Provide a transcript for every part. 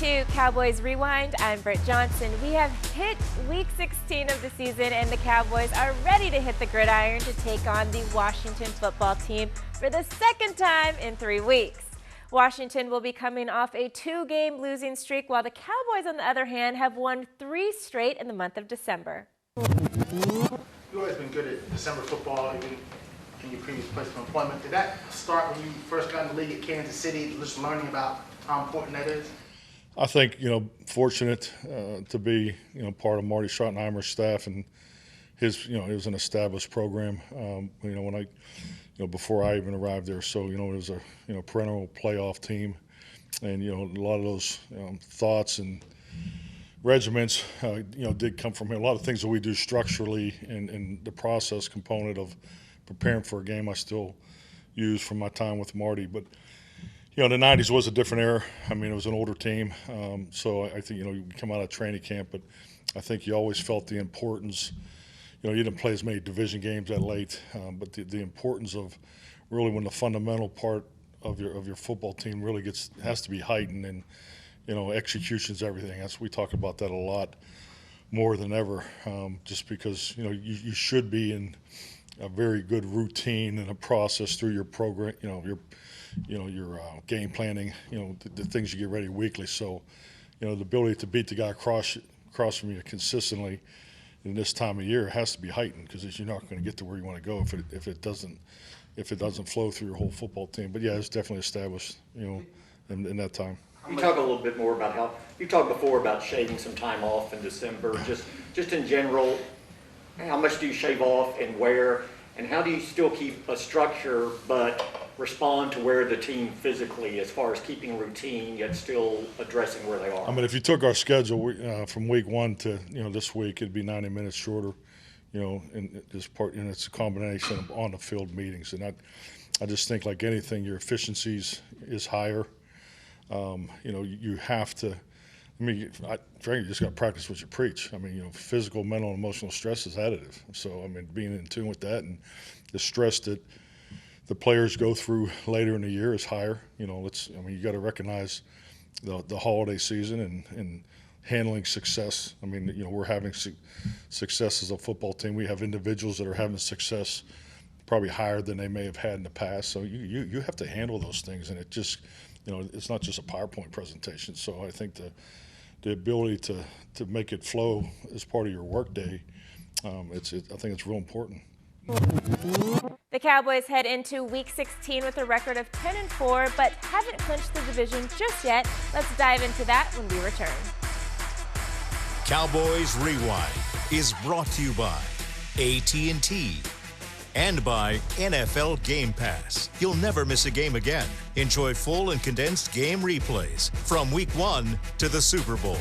to Cowboys Rewind. I'm Britt Johnson. We have hit Week 16 of the season, and the Cowboys are ready to hit the gridiron to take on the Washington football team for the second time in 3 weeks. Washington will be coming off a 2-game losing streak, while the Cowboys, on the other hand, have won 3 straight in the month of December. You've always been good at December football, even in your previous place of employment. Did that start when you first got in the league at Kansas City, just learning about how important that is? I think, fortunate to be, part of Marty Schottenheimer's staff, and his, it was an established program, when I, before I even arrived there. So, it was a, perennial playoff team, and, a lot of those thoughts and regiments, did come from here. A lot of things that we do structurally and the process component of preparing for a game I still use from my time with Marty. But, the 90s was a different era. I mean, it was an older team. So I think, you come out of training camp, but I think you always felt the importance. You didn't play as many division games that late, but the importance of really when the fundamental part of your football team really has to be heightened, and, execution's everything. We talk about that a lot more than ever, just because, you should be in a very good routine and a process through your program, your game planning, the things you get ready weekly. So, the ability to beat the guy across from you consistently in this time of year has to be heightened, because you're not going to get to where you want to go if it doesn't flow through your whole football team. But yeah, it's definitely established, in that time. You talk a little bit more about how you talked before about shaving some time off in December. Just in general, how much do you shave off and where, and how do you still keep a structure but respond to where the team physically, as far as keeping routine yet still addressing where they are? I mean, if you took our schedule from week 1 to this week, it'd be 90 minutes shorter. In this part, and it's a combination of on the field meetings, and I just think, like anything, your efficiencies is higher. You have to. I mean, frankly, you just got to practice what you preach. I mean, physical, mental, and emotional stress is additive. So, I mean, being in tune with that, and the stress that the players go through later in the year is higher. You got to recognize the holiday season and handling success. I mean, we're having success as a football team. We have individuals that are having success probably higher than they may have had in the past. So you have to handle those things, and it just, it's not just a PowerPoint presentation. So I think the ability to make it flow as part of your workday, I think it's real important. The Cowboys head into Week 16 with a record of 10-4, but haven't clinched the division just yet. Let's dive into that when we return. Cowboys Rewind is brought to you by AT&T and by NFL Game Pass. You'll never miss a game again. Enjoy full and condensed game replays from Week 1 to the Super Bowl.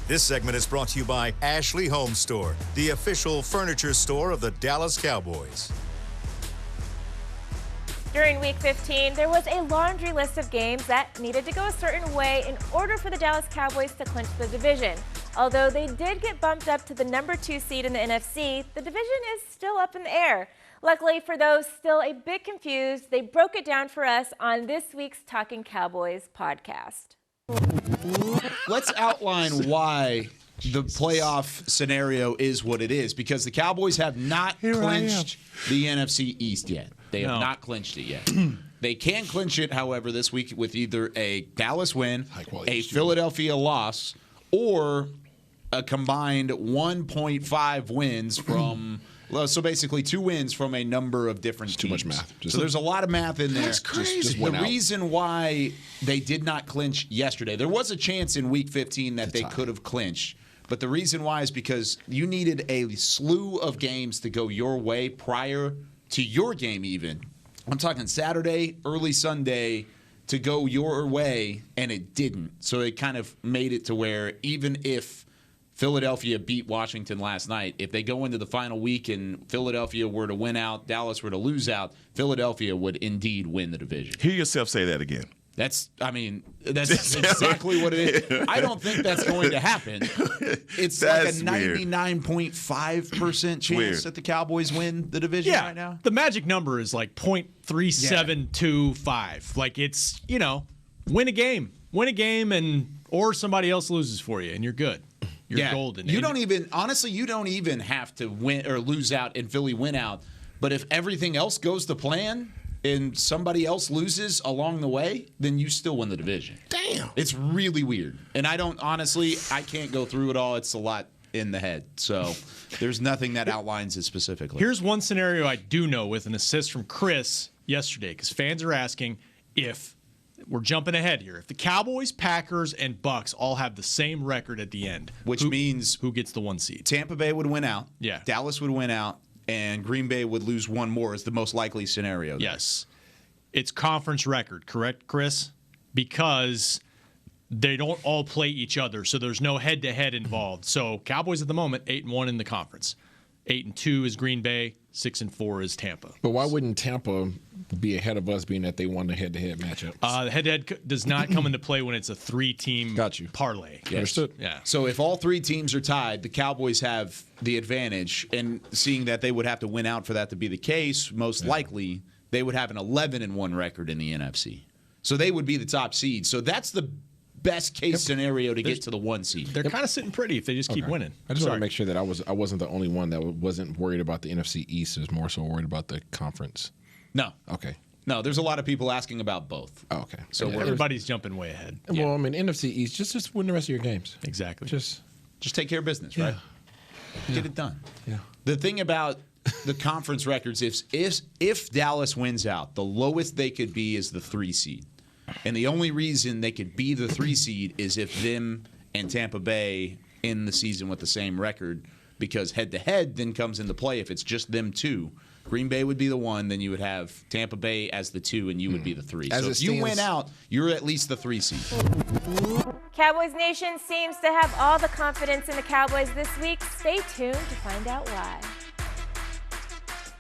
This segment is brought to you by Ashley Home Store, the official furniture store of the Dallas Cowboys. During Week 15, there was a laundry list of games that needed to go a certain way in order for the Dallas Cowboys to clinch the division. Although they did get bumped up to the number 2 seed in the NFC, the division is still up in the air. Luckily for those still a bit confused, they broke it down for us on this week's Talking Cowboys podcast. Let's outline why the playoff scenario is what it is, because the Cowboys have not clinched the NFC East yet. They have not clinched it yet. They can clinch it, however, this week with either a Dallas win, a Philadelphia loss, or a combined 1.5 wins from so basically 2 wins from a number of different teams. Too much math. So there's a lot of math in there. That's crazy. The reason why they did not clinch yesterday, there was a chance in Week 15 that they could have clinched. But the reason why is because you needed a slew of games to go your way prior to your game even. I'm talking Saturday, early Sunday to go your way, and it didn't. So it kind of made it to where even if Philadelphia beat Washington last night, if they go into the final week and Philadelphia were to win out, Dallas were to lose out, Philadelphia would indeed win the division. Hear yourself say that again. That's exactly what it is. I don't think that's going to happen. It's That's like a 99.5% chance that the Cowboys win the division right now. The magic number is like 0.3725. Like it's, win a game, or somebody else loses for you, and you're good. You're golden. You don't even have to win or lose out and Philly win out. But if everything else goes to plan and somebody else loses along the way, then you still win the division. Damn. It's really weird. And I can't go through it all. It's a lot in the head. So there's nothing that outlines it specifically. Here's one scenario I do know with an assist from Chris yesterday, because fans are asking if we're jumping ahead here. If the Cowboys, Packers, and Bucks all have the same record at the end, which means who gets the 1 seed? Tampa Bay would win out. Yeah. Dallas would win out. And Green Bay would lose one more is the most likely scenario. There. Yes. It's conference record, correct, Chris? Because they don't all play each other, so there's no head-to-head involved. So Cowboys at the moment, 8-1 in the conference. 8-2 is Green Bay. 6-4 is Tampa. But why wouldn't Tampa be ahead of us, being that they won the head-to-head matchup? The head-to-head does not come into play when it's a 3-team parlay. Yes. Understood. Yeah. So if all 3 teams are tied, the Cowboys have the advantage. And seeing that they would have to win out for that to be the case, most likely they would have an 11-1 record in the NFC. So they would be the top seed. So that's the best case scenario to get to the 1 seed. They're kind of sitting pretty if they just keep winning. I just want to make sure that I wasn't the only one that wasn't worried about the NFC East. Is more so worried about the conference. No. Okay. No, there's a lot of people asking about both. Oh, okay. So everybody's jumping way ahead. Well, I mean, NFC East, just win the rest of your games. Exactly. Just take care of business, right? Get it done. Yeah. The thing about the conference records is if Dallas wins out, the lowest they could be is the 3 seed. And the only reason they could be the 3 seed is if them and Tampa Bay end the season with the same record, because head-to-head then comes into play if it's just them 2. Green Bay would be the 1, then you would have Tampa Bay as the 2, and you would be the 3. So if you win out, you're at least the 3 seed. Cowboys Nation seems to have all the confidence in the Cowboys this week. Stay tuned to find out why.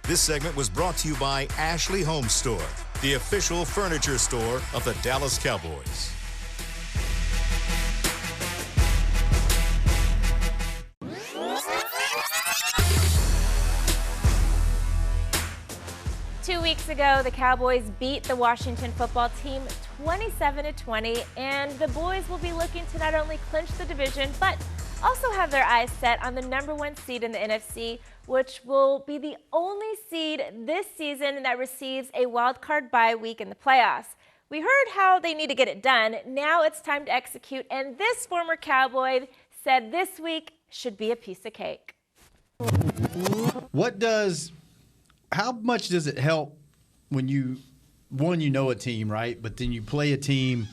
This segment was brought to you by Ashley Home Store, the official furniture store of the Dallas Cowboys. Two weeks ago, the Cowboys beat the Washington football team 27-20, and the boys will be looking to not only clinch the division, but also have their eyes set on the #1 seed in the NFC, which will be the only seed this season that receives a wild card bye week in the playoffs. We heard how they need to get it done. Now it's time to execute, and this former Cowboy said this week should be a piece of cake. How much does it help when you know a team, right? But then you play a team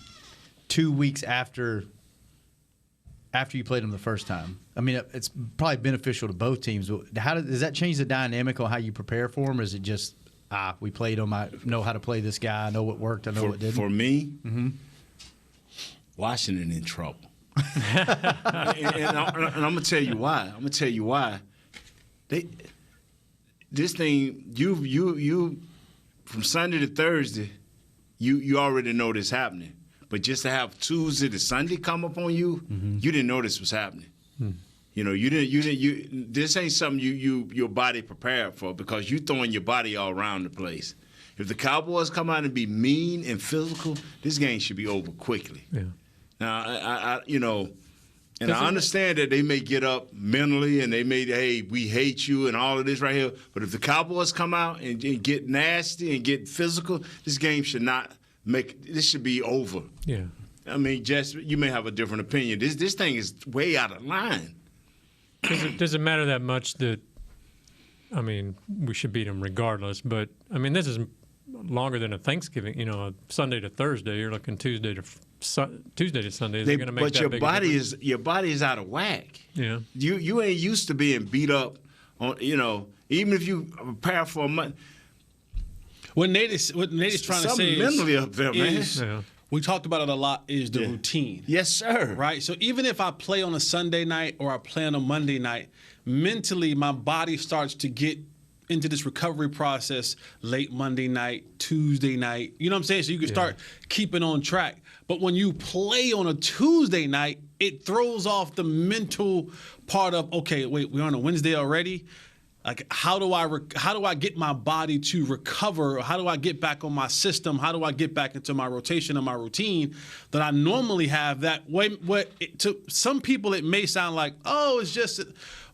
2 weeks after you played them the first time? I mean, it's probably beneficial to both teams. Does that change the dynamic on how you prepare for them, or is it just, we played them, I know how to play this guy, I know what worked, I know what didn't? For me, Washington in trouble. and I'm going to tell you why. This thing, you from Sunday to Thursday, you already know this happening. But just to have Tuesday to Sunday come up on you, you didn't know this was happening. You know, this ain't something your body prepared for, because you throwing your body all around the place. If the Cowboys come out and be mean and physical, this game should be over quickly. Yeah. Now, I understand that they may get up mentally and they may, hey, we hate you and all of this right here. But if the Cowboys come out and get nasty and get physical, this game should not this should be over. Yeah. I mean, Jess, you may have a different opinion. This thing is way out of line. Does it matter that much that, I mean, we should beat them regardless? But, I mean, this is longer than a Thanksgiving, a Sunday to Thursday. You're looking Tuesday to Sunday. They're going to make but that big your body is out of whack. Yeah. You ain't used to being beat up on, even if you prepare for a month. What Nate is trying to say mentally up there, man. We talked about it a lot, is the routine. Yes, sir. Right? So even if I play on a Sunday night or I play on a Monday night, mentally my body starts to get into this recovery process late Monday night, Tuesday night. You know what I'm saying? So you can start keeping on track. But when you play on a Tuesday night, it throws off the mental part of, okay, wait, we're on a Wednesday already. Like, how do I get my body to recover? How do I get back on my system? How do I get back into my rotation and my routine that I normally have? That way, to some people it may sound like, oh, it's just.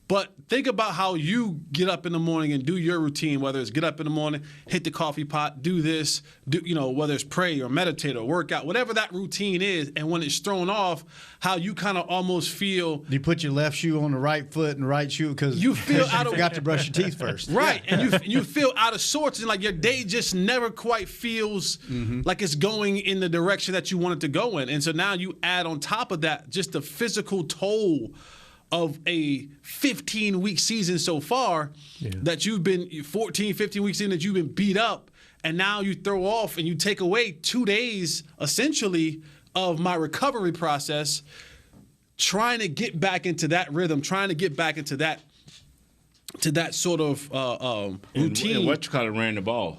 But think about how you get up in the morning and do your routine, whether it's get up in the morning, hit the coffee pot, do this, whether it's pray or meditate or work out, whatever that routine is. And when it's thrown off, how you kind of almost feel. You put your left shoe on the right foot and the right shoe because you forgot to brush your teeth first. Right. And you feel out of sorts and like your day just never quite feels like it's going in the direction that you want it to go in. And so now you add on top of that just the physical toll of a 15-week season so far that you've been 14, 15 weeks in that you've been beat up, and now you throw off and you take away 2 days essentially of my recovery process, trying to get back into that rhythm, trying to get back into that sort of routine. And what you call it ran the ball.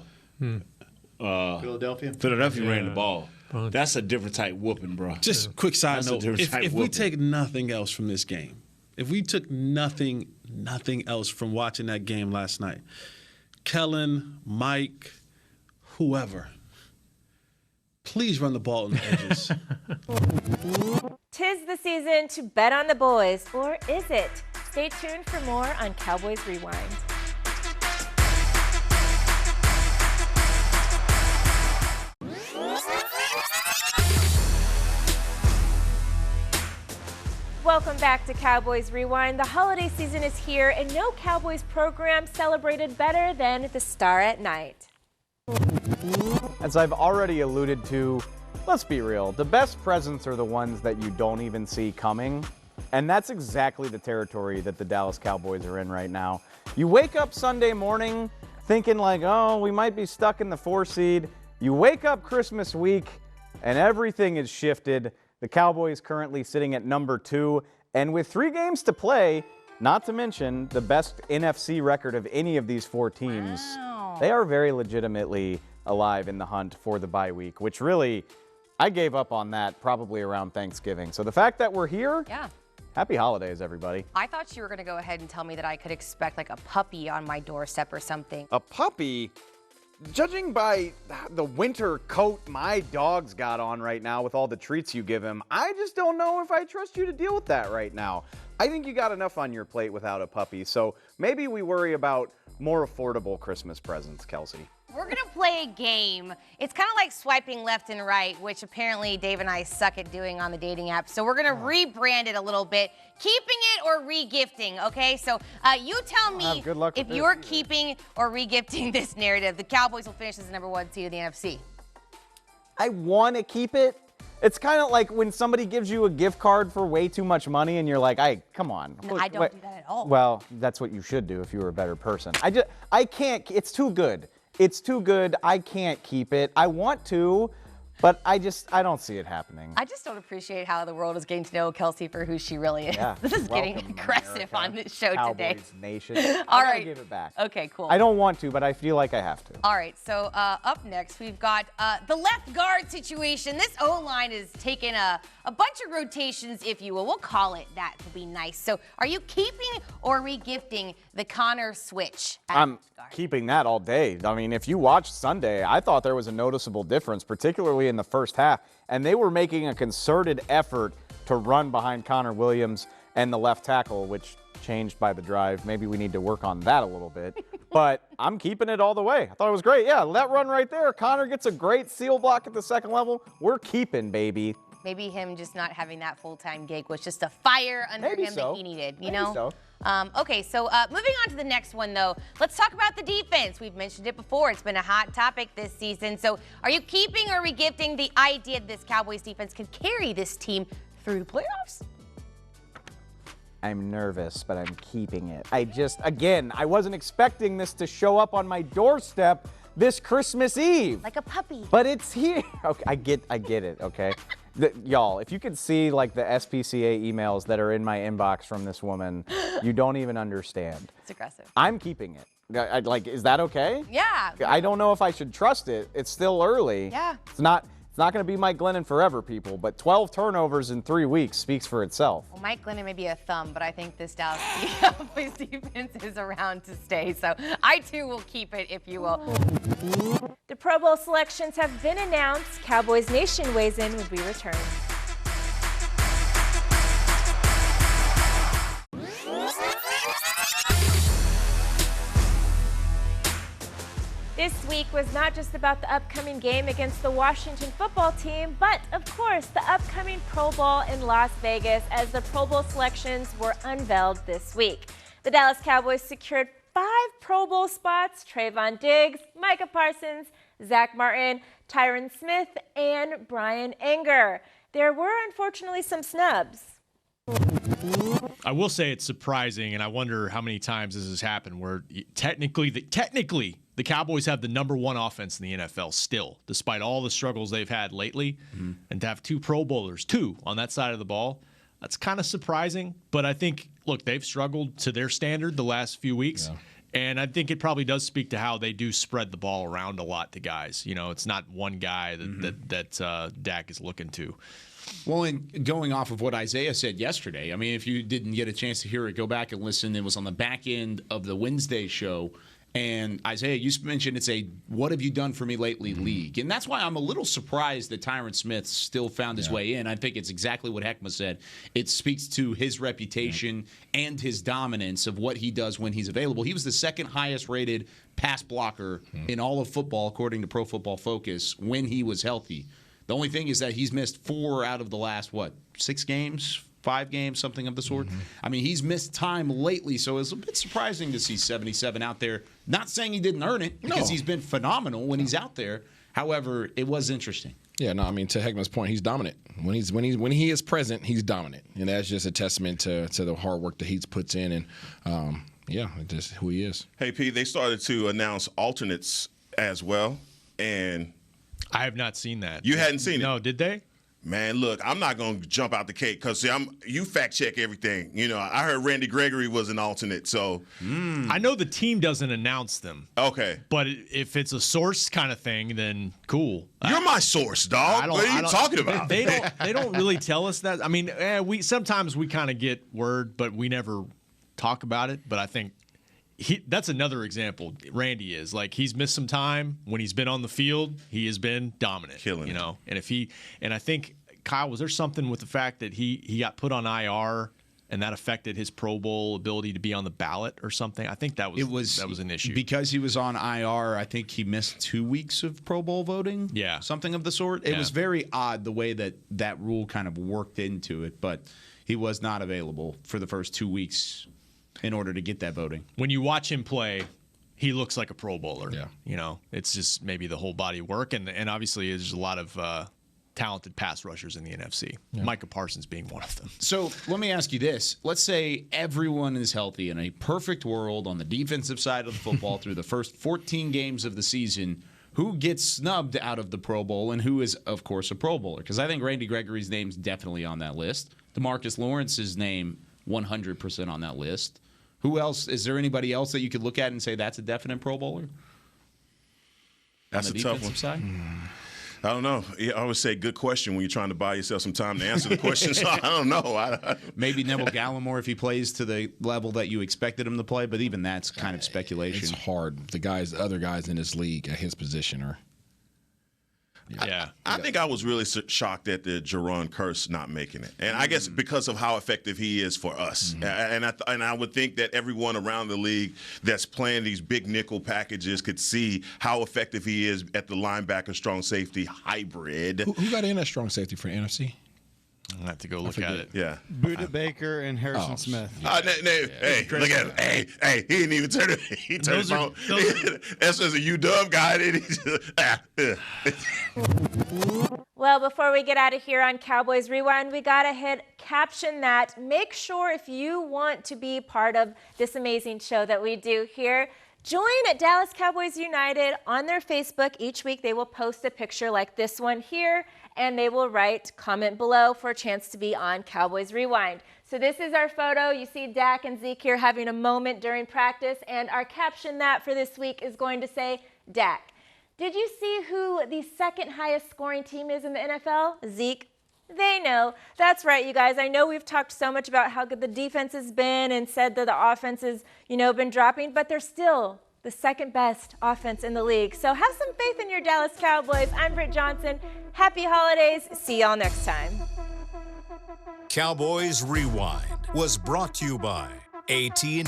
Philadelphia ran the ball. That's a different type whooping, bro. Just quick side note, if we take nothing else from this game, if we took nothing else from watching that game last night, Kellen, Mike, whoever, please run the ball on the edges. Tis the season to bet on the boys, or is it? Stay tuned for more on Cowboys Rewind. Welcome back to Cowboys Rewind. The holiday season is here, and no Cowboys program celebrated better than the Star at Night. As I've already alluded to, let's be real, the best presents are the ones that you don't even see coming. And that's exactly the territory that the Dallas Cowboys are in right now. You wake up Sunday morning thinking like, oh, we might be stuck in the 4 seed. You wake up Christmas week, and everything is shifted. The Cowboys currently sitting at number 2, and with 3 games to play, not to mention the best NFC record of any of these 4 teams, they are very legitimately alive in the hunt for the bye week, which really, I gave up on that probably around Thanksgiving. So the fact that we're here, happy holidays, everybody. I thought you were going to go ahead and tell me that I could expect like a puppy on my doorstep or something. A puppy? Judging by the winter coat my dog's got on right now with all the treats you give him, I just don't know if I trust you to deal with that right now. I think you got enough on your plate without a puppy, so maybe we worry about more affordable Christmas presents, Kelsey. We're going to play a game. It's kind of like swiping left and right, which apparently Dave and I suck at doing on the dating app. So we're going to rebrand it a little bit. Keeping it or regifting, okay? So you tell me if you're keeping or regifting this narrative. The Cowboys will finish as the number 1 seed of the NFC. I want to keep it. It's kind of like when somebody gives you a gift card for way too much money and you're like, hey, come on. No, I don't do that at all. Well, that's what you should do if you were a better person. I can't, it's too good. It's too good. I can't keep it. I want to, but I don't see it happening. I just don't appreciate how the world is getting to know Kelsey for who she really is. Yeah. This is getting aggressive on this show today. Cowboys Nation. All I right. give it back. Okay, cool. I don't want to, but I feel like I have to. All right, so up next, we've got the left guard situation. This O-line is taking a bunch of rotations, if you will. We'll call it that to be nice. So are you keeping or regifting the Connor switch? I'm keeping that all day. I mean, if you watched Sunday, I thought there was a noticeable difference, particularly in the first half, and they were making a concerted effort to run behind Connor Williams and the left tackle, which changed by the drive. Maybe we need to work on that a little bit, but I'm keeping it all the way. I thought it was great. Yeah, that run right there. Connor gets a great seal block at the second level. We're keeping, baby. Maybe him just not having that full-time gig was just a fire under him that he needed, you know? Okay, so moving on to the next one, though. Let's talk about the defense. We've mentioned it before. It's been a hot topic this season. So are you keeping or regifting the idea that this Cowboys defense can carry this team through the playoffs? I'm nervous, but I'm keeping it. I wasn't expecting this to show up on my doorstep this Christmas Eve. Like a puppy. But it's here. Okay, I get it, okay? Y'all, if you could see like the SPCA emails that are in my inbox from this woman, you don't even understand. It's aggressive. I'm keeping it. Like, is that okay? Yeah. I don't know if I should trust it. It's still early. Yeah. It's not going to be Mike Glennon forever, people, but 12 turnovers in 3 weeks speaks for itself. Well, Mike Glennon may be a thumb, but I think this Dallas Cowboys defense is around to stay. So I, too, will keep it, if you will. The Pro Bowl selections have been announced. Cowboys Nation weighs in when we return. This week was not just about the upcoming game against the Washington football team, but of course the upcoming Pro Bowl in Las Vegas as the Pro Bowl selections were unveiled this week. The Dallas Cowboys secured 5 Pro Bowl spots: Trayvon Diggs, Micah Parsons, Zach Martin, Tyron Smith, and Brian Anger. There were unfortunately some snubs. I will say it's surprising, and I wonder how many times this has happened where technically the Cowboys have the #1 offense in the NFL still, despite all the struggles they've had lately. And to have 2 Pro Bowlers, 2 on that side of the ball, that's kind of surprising. But I think, look, they've struggled to their standard the last few weeks. Yeah. And I think it probably does speak to how they do spread the ball around a lot to guys. You know, it's not one guy that Dak is looking to. Well, and going off of what Isaiah said yesterday, I mean, if you didn't get a chance to hear it, go back and listen. It was on the back end of the Wednesday show. And Isaiah, you mentioned it's a "what have you done for me lately" league. And that's why I'm a little surprised that Tyron Smith still found his way in. I think it's exactly what Heckma said. It speaks to his reputation and his dominance of what he does when he's available. He was the second highest rated pass blocker in all of football, according to Pro Football Focus, when he was healthy. The only thing is that he's missed 4 out of the last, 6 games? 5 games, something of the sort. I mean, he's missed time lately, so it's a bit surprising to see 77 out there. Not saying he didn't earn it, because he's been phenomenal when he's out there. However, it was interesting. Yeah, no, I mean, to Heckman's point, he's dominant. When he is present, he's dominant, and that's just a testament to the hard work that he puts in, and just who he is. Hey, P, they started to announce alternates as well, and I have not seen that. You hadn't seen it? No, did they? Man, look, I'm not going to jump out the cake because you fact check everything. You know, I heard Randy Gregory was an alternate, so. I know the team doesn't announce them. Okay. But if it's a source kind of thing, then cool. You're my source, dog. What are you talking about? They don't really tell us that. I mean, sometimes we kind of get word, but we never talk about it. But I think that's another example. Randy is like, he's missed some time. When he's been on the field, he has been dominant. Killing it. Know. And I think, Kyle, was there something with the fact that he got put on IR and that affected his Pro Bowl ability to be on the ballot or something? I think that was an issue. Because he was on IR, I think he missed 2 weeks of Pro Bowl voting. Yeah. Something of the sort. It was very odd the way that rule kind of worked into it, but he was not available for the first 2 weeks in order to get that voting. When you watch him play, he looks like a Pro Bowler. Yeah. You know, it's just maybe the whole body work, and obviously there's a lot of talented pass rushers in the NFC. Yeah. Micah Parsons being one of them. So let me ask you this. Let's say everyone is healthy in a perfect world on the defensive side of the football through the first 14 games of the season. Who gets snubbed out of the Pro Bowl and who is, of course, a Pro Bowler? Because I think Randy Gregory's name's definitely on that list. DeMarcus Lawrence's name 100% on that list. Who else? Is there anybody else that you could look at and say that's a definite Pro Bowler? That's a tough one. Side? I don't know. I always say good question when you're trying to buy yourself some time to answer the question. So I don't know. Maybe Neville Gallimore if he plays to the level that you expected him to play, but even that's kind of speculation. It's hard. The other guys in this league at his position are. Yeah. I think I was really shocked at the Jerron Kearse not making it. And I guess because of how effective he is for us. And I would think that everyone around the league that's playing these big nickel packages could see how effective he is at the linebacker strong safety hybrid. Who got in at strong safety for the NFC? I'll have to go look at it. Yeah. Buda Baker and Harrison Smith. Hey, look at him. Hey, he didn't even turn it. He turned his phone. That's as a UW guy. Well, before we get out of here on Cowboys Rewind, we got to hit caption that. Make sure if you want to be part of this amazing show that we do here, Join Dallas Cowboys United on their Facebook. Each week they will post a picture like this one here, and they will write comment below for a chance to be on Cowboys Rewind. So this is our photo. You see Dak and Zeke here having a moment during practice, and our caption that for this week is going to say, Dak, did you see who the second highest scoring team is in the NFL? Zeke? They know. That's right, you guys. I know we've talked so much about how good the defense has been and said that the offense has, been dropping, but they're still the second best offense in the league. So have some faith in your Dallas Cowboys. I'm Britt Johnson. Happy holidays. See y'all next time. Cowboys Rewind was brought to you by AT&T,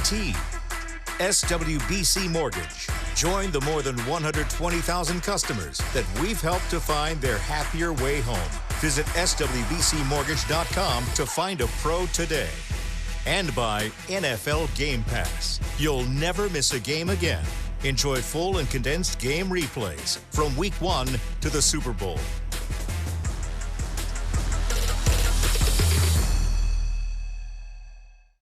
SWBC Mortgage. Join the more than 120,000 customers that we've helped to find their happier way home. Visit swbcmortgage.com to find a pro today. And by NFL Game Pass. You'll never miss a game again. Enjoy full and condensed game replays from Week 1 to the Super Bowl.